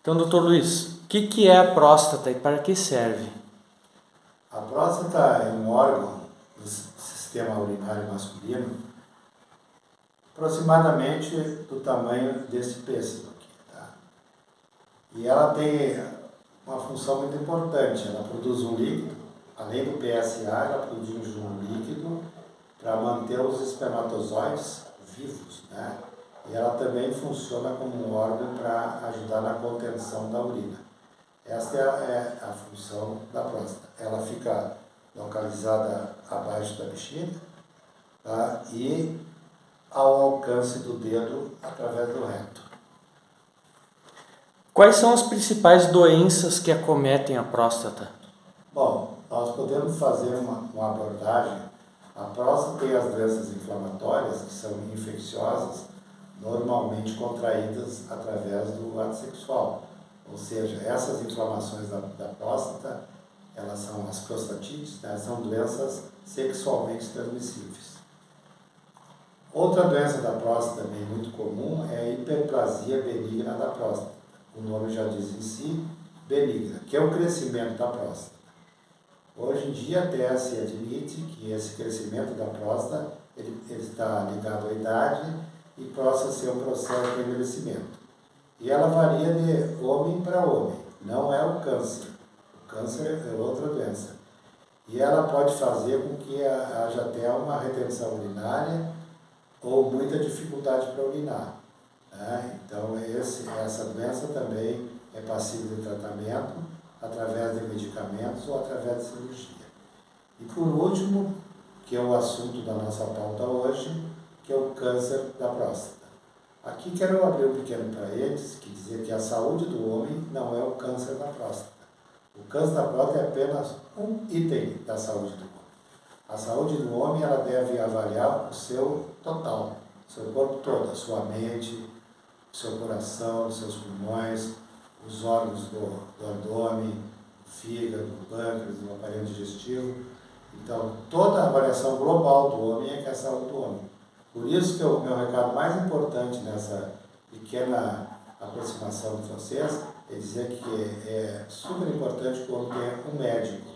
Então, doutor Luiz, o que é a próstata e para que serve? A próstata é um órgão do sistema urinário masculino aproximadamente do tamanho desse pêssego aqui, tá? E ela tem uma função muito importante, ela produz um líquido, além do PSA, ela produz um líquido para manter os espermatozoides vivos, né? E ela também funciona como um órgão para ajudar na contenção da urina. Esta é a função da próstata. Ela fica localizada abaixo da bexiga, tá? E ao alcance do dedo através do reto. Quais são as principais doenças que acometem a próstata? Bom, nós podemos fazer uma abordagem. A próstata tem as doenças inflamatórias, que são infecciosas, normalmente contraídas através do ato sexual. Ou seja, essas inflamações da próstata, elas são as prostatites, né? São doenças sexualmente transmissíveis. Outra doença da próstata também muito comum é a hiperplasia benigna da próstata. O nome já diz em si, benigna, que é o crescimento da próstata. Hoje em dia até se admite que esse crescimento da próstata ele está ligado à idade e possa ser um processo de envelhecimento. E ela varia de homem para homem, não é o câncer. O câncer é outra doença. E ela pode fazer com que haja até uma retenção urinária ou muita dificuldade para urinar, né? Então essa doença também é passível de tratamento através de medicamentos ou através de cirurgia. E por último, que é o assunto da nossa pauta hoje, que é o câncer da próstata. Aqui quero abrir um pequeno parênteses, que dizer que a saúde do homem não é o câncer da próstata. O câncer da próstata é apenas um item da saúde do homem. A saúde do homem ela deve avaliar o seu total, o seu corpo todo, a sua mente, o seu coração, os seus pulmões, os órgãos do abdômen, o fígado, o pâncreas, o aparelho digestivo. Então, toda a avaliação global do homem é que é a saúde do homem. Por isso que o meu recado mais importante nessa pequena aproximação de vocês é dizer que é super importante que o homem tenha um médico.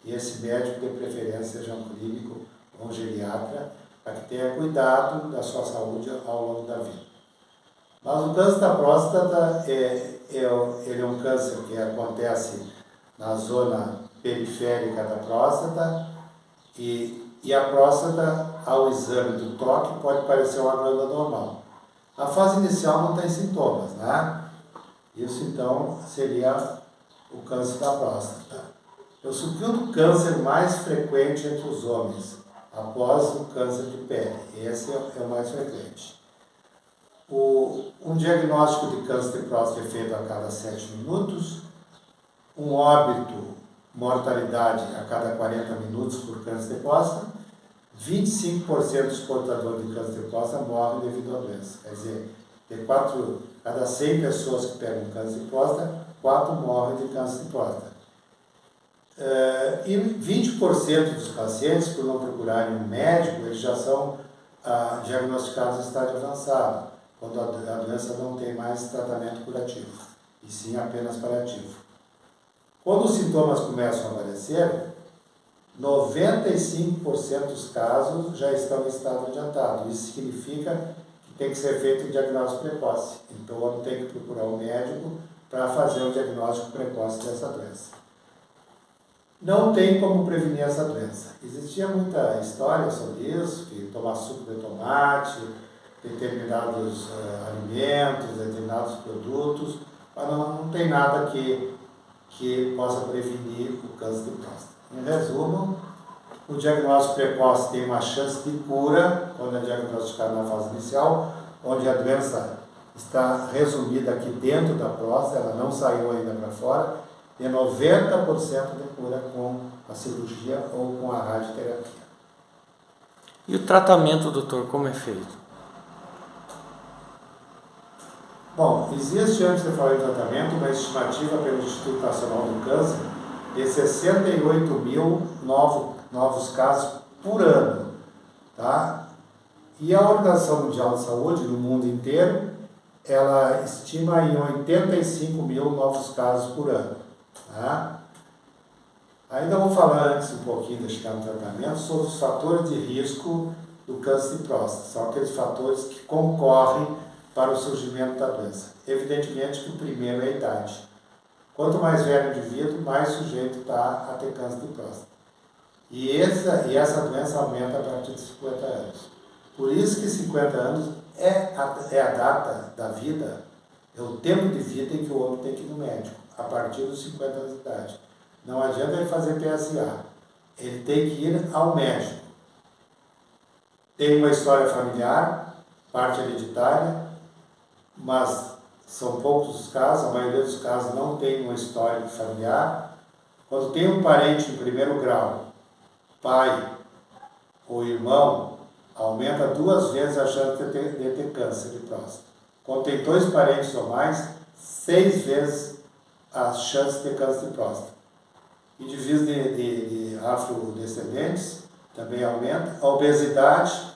E esse médico, de preferência, seja um clínico ou um geriatra, para que tenha cuidado da sua saúde ao longo da vida. Mas o câncer da próstata ele é um câncer que acontece na zona periférica da próstata e a próstata, ao exame do toque, pode parecer uma glândula normal. A fase inicial não tem sintomas, né? Isso então seria o câncer da próstata. É o segundo câncer mais frequente entre os homens, após o câncer de pele. Esse é o mais frequente. Um diagnóstico de câncer de próstata é feito a cada 7 minutos, um óbito, mortalidade a cada 40 minutos por câncer de próstata, 25% dos portadores de câncer de próstata morrem devido à doença. Quer dizer, cada 100 pessoas que pegam câncer de próstata, 4 morrem de câncer de próstata. E 20% dos pacientes, por não procurarem um médico, eles já são diagnosticados em estágio avançado, quando a doença não tem mais tratamento curativo, e sim apenas paliativo. Quando os sintomas começam a aparecer, 95% dos casos já estão em estado adiantado. Isso significa que tem que ser feito um diagnóstico precoce. Então o homem tem que procurar um médico para fazer o diagnóstico precoce dessa doença. Não tem como prevenir essa doença. Existia muita história sobre isso, que tomar suco de tomate, determinados alimentos, determinados produtos, mas não tem nada que possa prevenir o câncer de próstata. Em resumo, o diagnóstico precoce tem uma chance de cura quando é diagnosticado na fase inicial, onde a doença está resumida aqui dentro da próstata, ela não saiu ainda para fora, e 90% de cura com a cirurgia ou com a radioterapia. E o tratamento, doutor, como é feito? Bom, existe, antes de falar em tratamento, uma estimativa pelo Instituto Nacional do Câncer de 68 mil novos casos por ano, tá? E a Organização Mundial de Saúde, no mundo inteiro, ela estima em 85 mil novos casos por ano. Tá? Ainda vou falar antes um pouquinho de chegar no tratamento sobre os fatores de risco do câncer de próstata. São aqueles fatores que concorrem para o surgimento da doença. Evidentemente que o primeiro é a idade. Quanto mais velho o indivíduo, mais sujeito está a ter câncer de próstata. E essa doença aumenta a partir de 50 anos. Por isso que 50 anos é a data da vida, é o tempo de vida em que o homem tem que ir no médico, a partir dos 50 anos de idade. Não adianta ele fazer PSA, ele tem que ir ao médico. Tem uma história familiar, parte hereditária, mas são poucos os casos, a maioria dos casos não tem uma história familiar. Quando tem um parente em primeiro grau, pai ou irmão, aumenta 2 vezes a chance de ter câncer de próstata. Quando tem 2 parentes ou mais, 6 vezes a chance de ter câncer de próstata. Indivíduos de afrodescendentes também aumenta. A obesidade,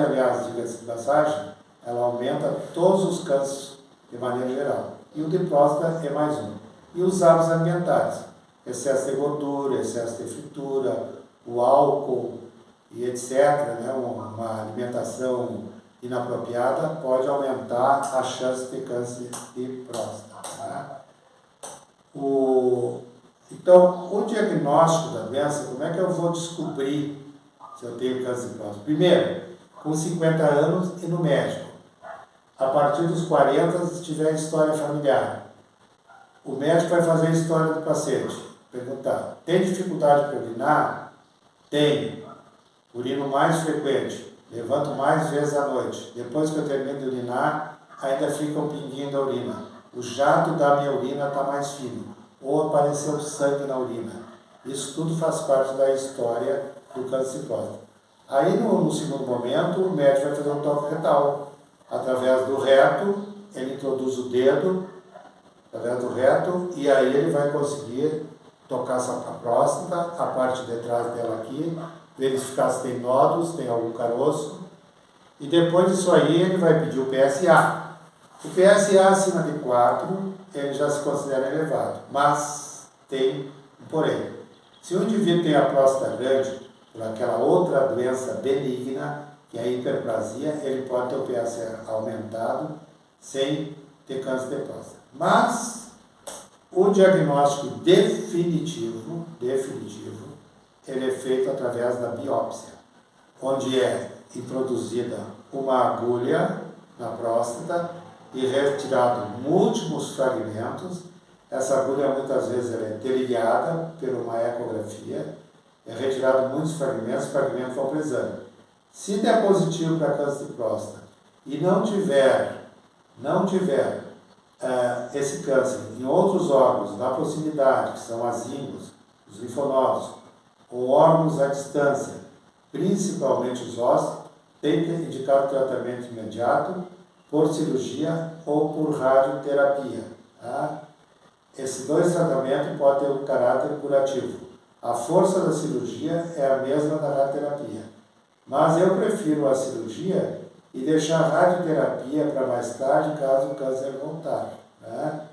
aliás, diga-se de passagem, ela aumenta todos os cânceres de maneira geral. E o de próstata é mais um. E os hábitos alimentares, excesso de gordura, excesso de fritura, o álcool e etc., né? Uma alimentação inapropriada pode aumentar a chance de câncer de próstata. Tá? Então, o diagnóstico da doença, como é que eu vou descobrir se eu tenho câncer de próstata? Primeiro, com 50 anos e no médico. A partir dos 40, se tiver história familiar. O médico vai fazer a história do paciente. Perguntar, tem dificuldade para urinar? Tenho. Urino mais frequente. Levanto mais vezes à noite. Depois que eu termino de urinar, ainda fica um pinguinho da urina. O jato da minha urina está mais fino. Ou apareceu sangue na urina. Isso tudo faz parte da história do câncer de próstata. Aí, no segundo momento, o médico vai fazer um toque retal. Através do reto, ele introduz o dedo, através do reto, e aí ele vai conseguir tocar a próstata, a parte de trás dela aqui, verificar se tem nódulos, tem algum caroço, e depois disso aí ele vai pedir o PSA. O PSA acima de 4, ele já se considera elevado, mas tem um porém. Se o indivíduo tem a próstata grande, por aquela outra doença benigna, que é a hiperplasia, ele pode ter o PSA aumentado sem ter câncer de próstata. Mas o diagnóstico definitivo, ele é feito através da biópsia, onde é introduzida uma agulha na próstata e retirado múltiplos fragmentos. Essa agulha muitas vezes ela é delineada por uma ecografia, é retirado muitos fragmentos, os fragmentos vão para o exame. Se der positivo para câncer de próstata e não tiver esse câncer em outros órgãos da proximidade, que são as ínguas, os linfonodos, ou órgãos à distância, principalmente os ossos, tem que indicar o tratamento imediato por cirurgia ou por radioterapia. Tá? Esses 2 tratamentos podem ter um caráter curativo. A força da cirurgia é a mesma da radioterapia. Mas eu prefiro a cirurgia e deixar a radioterapia para mais tarde, caso o câncer voltar. Né?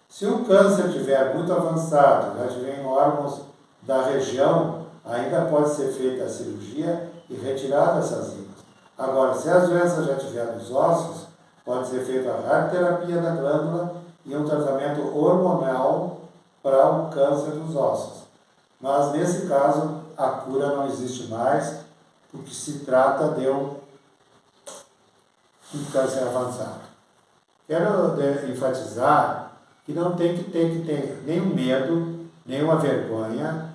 Se o câncer estiver muito avançado, já estiver em órgãos da região, ainda pode ser feita a cirurgia e retirada essas íngüs. Agora, se as doenças já estiverem nos ossos, pode ser feita a radioterapia da glândula e um tratamento hormonal para o câncer dos ossos. Mas, nesse caso, a cura não existe mais, porque se trata de um câncer avançado. Quero enfatizar que não tem que ter nenhum medo, nenhuma vergonha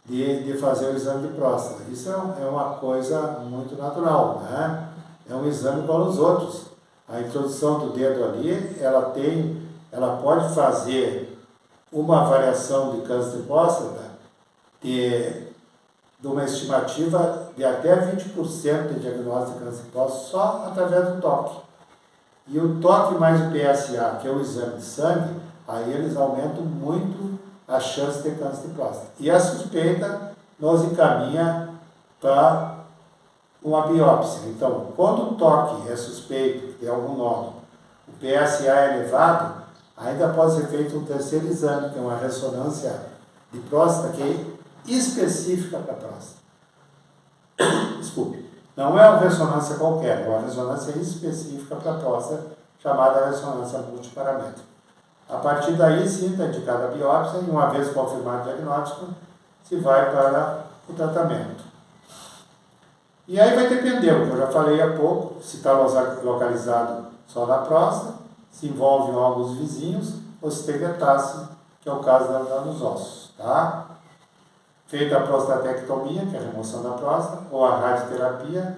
de fazer o exame de próstata. Isso é uma coisa muito natural, né? É um exame como os outros. A introdução do dedo ali, ela pode fazer uma avaliação de câncer de próstata de uma estimativa de até 20% de diagnóstico de câncer de próstata só através do toque. E o toque mais o PSA, que é o exame de sangue, aí eles aumentam muito a chance de ter câncer de próstata. E a suspeita nos encaminha para uma biópsia. Então, quando o toque é suspeito, que tem algum nódulo, o PSA é elevado, ainda pode ser feito um terceiro exame, que é uma ressonância de próstata, que é específica para a próstata. Desculpe. Não é uma ressonância qualquer, é uma ressonância específica para a próstata, chamada ressonância multiparamétrica. A partir daí, sim, está indicada a biópsia, e uma vez confirmado o diagnóstico, se vai para o tratamento. E aí vai depender, o que eu já falei há pouco, se está localizado só na próstata, se envolve órgãos vizinhos, ou se tem metástase, que é o caso nos ossos, tá? Feita a prostatectomia, que é a remoção da próstata, ou a radioterapia,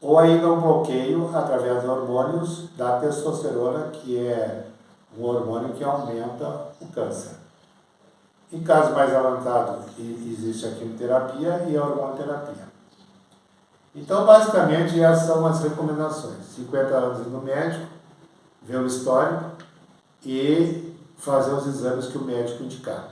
ou ainda um bloqueio através de hormônios da testosterona, que é um hormônio que aumenta o câncer. Em caso mais avançado, existe a quimioterapia e a hormonoterapia. Então, basicamente, essas são as recomendações. 50 anos no médico, ver o histórico e fazer os exames que o médico indicar.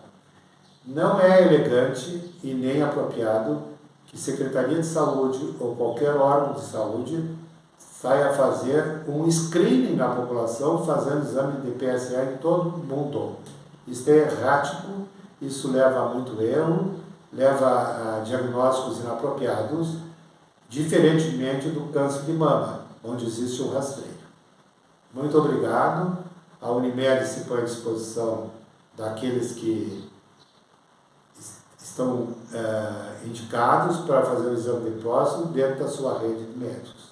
Não é elegante e nem apropriado que Secretaria de Saúde ou qualquer órgão de saúde saia a fazer um screening na população, fazendo exame de PSA em todo mundo. Isso é errático, isso leva a muito erro, leva a diagnósticos inapropriados, diferentemente do câncer de mama, onde existe o rastreio. Muito obrigado. A Unimed se põe à disposição daqueles que estão indicados para fazer o exame de próstata dentro da sua rede de médicos.